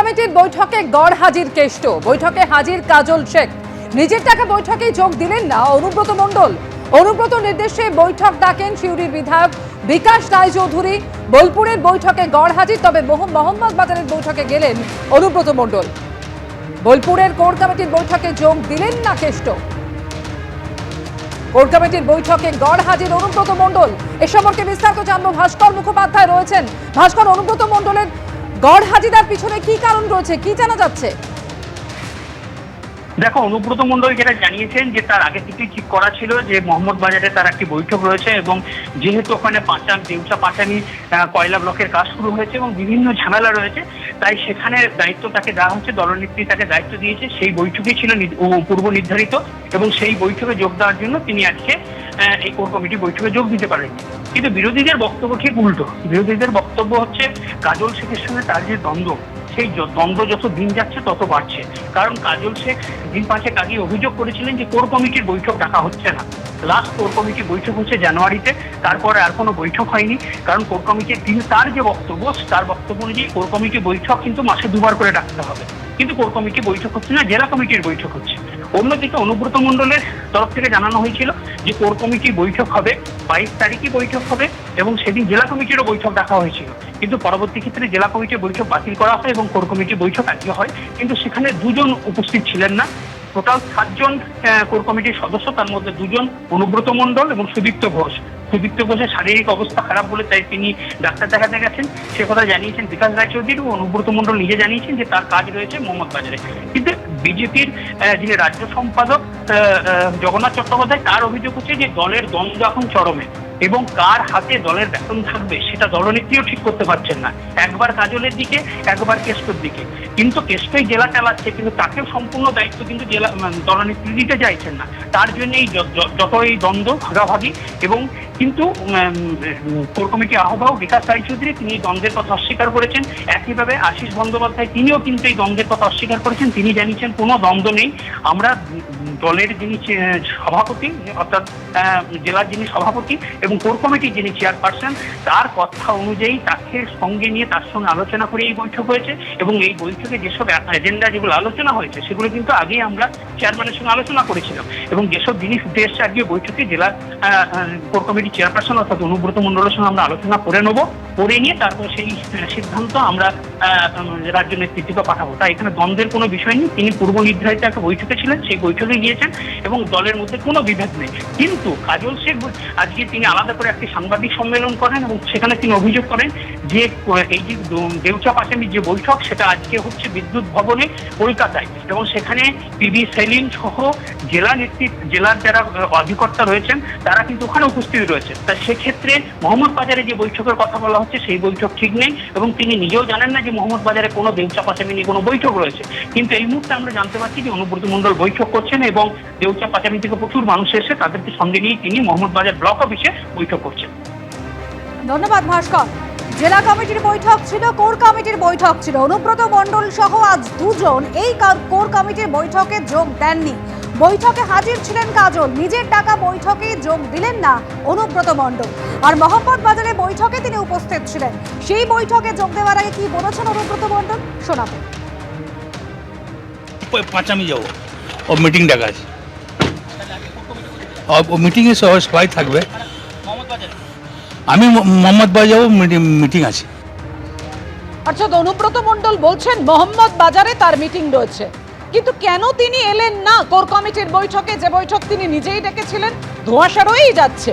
কমিটির বৈঠকে গড় হাজির কেষ্ট। বৈঠকে হাজির কাজল শেখ। নিজের টাকা বৈঠকে যোগ দিলেন না অনুব্রত মণ্ডল। অনুব্রত নির্দেশে বৈঠক ডাকেন সিউড়ির বিধায়ক বিকাশ রায়চৌধুরী। বোলপুরের বৈঠকে গড় হাজির, তবে মোহাম্মদ বাজারের বৈঠকে গেলেন অনুব্রত মণ্ডল। বোলপুরের কোর কমিটির বৈঠকে যোগ দিলেন না কেষ্ট। কোর কমিটির বৈঠকে গড় হাজির অনুব্রত মণ্ডল। এ সম্পর্কে বিস্তারিত জানবো, ভাস্কর মুখোপাধ্যায় রয়েছেন। ভাস্কর, অনুব্রত মণ্ডলের গড় হাজিরার পিছনে কি কারণ রয়েছে, কি জানা যাচ্ছে? দেখো, অনুব্রত মণ্ডল যেটা জানিয়েছেন যে তার আগে থেকেই ঠিক করা ছিল যে মোহাম্মদ বাজারে তার একটি বৈঠক রয়েছে, এবং যেহেতু ওখানে দেউচা পাঁচানি কয়লা ব্লকের কাজ শুরু হয়েছে এবং বিভিন্ন ঝামেলা রয়েছে, তাই সেখানে দায়িত্ব তাকে দেওয়া হচ্ছে, দলনেত্রী তাকে দায়িত্ব দিয়েছে। সেই বৈঠকে ছিল পূর্ব নির্ধারিত, এবং সেই বৈঠকে যোগ দেওয়ার জন্য তিনি আজকে এই কোর কমিটি বৈঠকে যোগ দিতে পারেননি। কিন্তু বিরোধীদের বক্তব্য ঠিক উল্টো। বিরোধীদের বক্তব্য হচ্ছে কাজল শেখের সঙ্গে তার যে দ্বন্দ্ব, সেই দ্বন্দ্ব যত দিন যাচ্ছে তত বাড়ছে। কারণ কাজল শেখ দিন পাঁচেক আগে অভিযোগ করেছিলেন যে কোর কমিটির বৈঠক ডাকা হচ্ছে না। লাস্ট কোর কমিটির বৈঠক হচ্ছে জানুয়ারিতে, তারপরে আর কোনো বৈঠক হয়নি। কারণ কোর কমিটির তার যে বক্তব্য, তার বক্তব্য অনুযায়ী কোর কমিটির বৈঠক কিন্তু মাসে দুবার করে ডাকতে হবে। কিন্তু কোর কমিটি বৈঠক হচ্ছে না, জেলা কমিটির বৈঠক হচ্ছে। অন্যদিকে অনুব্রত মণ্ডলের তরফ থেকে জানানো হয়েছিল যে কোর কমিটির বৈঠক হবে 22 তারিখে বৈঠক হবে, এবং সেদিন জেলা কমিটিরও বৈঠক ডাকা হয়েছিল। কিন্তু পরবর্তী ক্ষেত্রে জেলা কমিটির বৈঠক বাতিল করা হয় এবং কোর কমিটির বৈঠক আজকে হয়। কিন্তু সেখানে দুজন উপস্থিত ছিলেন না। টোটাল 7 জন কোর কমিটির সদস্য, তার মধ্যে 2 জন অনুব্রত মণ্ডল এবং সুদীপ্ত ঘোষ। সুদীপ্ত ঘোষের শারীরিক অবস্থা খারাপ বলে তাই তিনি ডাক্তার দেখাতে গেছেন, সে কথা জানিয়েছেন বিকাশ রায়চৌধুরী, এবং অনুব্রত মণ্ডল নিজে জানিয়েছেন যে তার কাজ রয়েছে মোহাম্মদ বাজারে। কিন্তু বিজেপির যিনি রাজ্য সম্পাদক জগন্নাথ চট্টোপাধ্যায়, তার অভিযোগ হচ্ছে যে দলের দ্বন্দ্ব এখন চরমে, এবং কার হাতে দলের বেতন থাকবে সেটা দলনেত্রীও ঠিক করতে পারছেন না। একবার কাজলের দিকে, একবার কেষ্টর দিকে। কিন্তু কেষ্টই জেলা চালাচ্ছে, কিন্তু তাকেও সম্পূর্ণ দায়িত্ব কিন্তু জেলা দলনেত্রী দিতে চাইছেন না। তার জন্য যত এই দ্বন্দ্ব ভাগাভাগি। এবং কিন্তু কোর কমিটি আহ্বায়ক বিকাশ রায়চৌধুরী তিনি দ্বন্দ্বের কথা অস্বীকার করেছেন। একইভাবে আশিস বন্দ্যোপাধ্যায় তিনিও কিন্তু এই দ্বন্দ্বের কথা অস্বীকার করেছেন। তিনি জানিয়েছেন কোনো দ্বন্দ্ব নেই। আমরা দলের যিনি সভাপতি, অর্থাৎ জেলার যিনি সভাপতি এবং কোর কমিটির যিনি চেয়ারপারসন, তার কথা অনুযায়ী তাকে সঙ্গে নিয়ে তার সঙ্গে আলোচনা করে এই বৈঠক হয়েছে। এবং এই বৈঠকে যেসব এজেন্ডা যেগুলো আলোচনা হয়েছে সেগুলো কিন্তু আগেই আমরা চেয়ারম্যানের সঙ্গে আলোচনা করেছিলাম। এবং যেসব জিনিস উঠে এসছে আজকে বৈঠকে জেলার কোর কমিটির চেয়ারপারসন অর্থাৎ অনুব্রত মণ্ডলের সঙ্গে আমরা আলোচনা করে নেবো, করে নিয়ে তারপর সেই সিদ্ধান্ত আমরা রাজ্য নেতৃত্বকে পাঠাবো। তাই এখানে দ্বন্দ্বের কোনো বিষয় নেই। তিনি পূর্ব নির্ধারিত একটা বৈঠকে ছিলেন, সেই বৈঠকে গিয়েছেন এবং দলের মধ্যে কোনো বিভেদ নেই। কিন্তু কাজল শেখ আজকে তিনি আলাদা করে একটি সাংবাদিক সম্মেলন করেন এবং সেখানে তিনি অভিযোগ করেন যে এই যে দেউচা পাঁচানির যে বৈঠক, সেটা আজকে হচ্ছে বিদ্যুৎ ভবনে কলকাতায়, এবং সেখানে পিবি সেলিম সহ জেলার যারা অধিকর্তা রয়েছেন তারা কিন্তু ওখানে উপস্থিত রয়েছে। তাই সেক্ষেত্রে মোহাম্মদ বাজারে যে বৈঠকের কথা বলা হচ্ছে সেই বৈঠক ঠিক নেই, এবং তিনি নিজেও জানেন না যে মোহাম্মদ বাজারে কোনো দেউচা পাঁচানি নিয়ে কোনো বৈঠক রয়েছে। কিন্তু এই মুহূর্তে আমরা জানতে পারছি যে অনুব্রত মণ্ডল বৈঠক করছেন, এবং দেউচা পাঁচানি থেকে প্রচুর মানুষ এসে তাদেরকে সঙ্গে নিয়ে তিনি মোহাম্মদ বাজার ব্লক অফিসে বৈঠক করছেন। ধন্যবাদ ভাস্কর। জেলা কমিটির বৈঠক ছিল, কোর কমিটির বৈঠক ছিল। অনুব্রত মণ্ডল সহ আজ 2 জন এই কোর কমিটির বৈঠকে যোগ দেননি। বৈঠকে হাজির ছিলেন কাজল, নিজের টাকা বৈঠকে যোগ দিলেন না অনুব্রত মণ্ডল। আর মোহাম্মদ বাজারে বৈঠকে তিনি উপস্থিত ছিলেন। সেই বৈঠকে যোগ দেওয়ার আগে কি বলেছেন অনুব্রত মণ্ডল শোনাবো। পাঁচামি যাবো, ও মিটিং ডাকা আছে, ও মিটিংয়ে সবাই থাকবে। আমি মোহাম্মদ বাজার যাবো, মিটিং আছে। আচ্ছা, অনুব্রত মণ্ডল বলছেন মোহাম্মদ বাজারে তার মিটিং রয়েছে, কিন্তু কেন তিনি এলেন না কোর কমিটির বৈঠকে, যে বৈঠক তিনি নিজেই ডেকেছিলেন? ধোঁয়াশা রয়েই যাচ্ছে।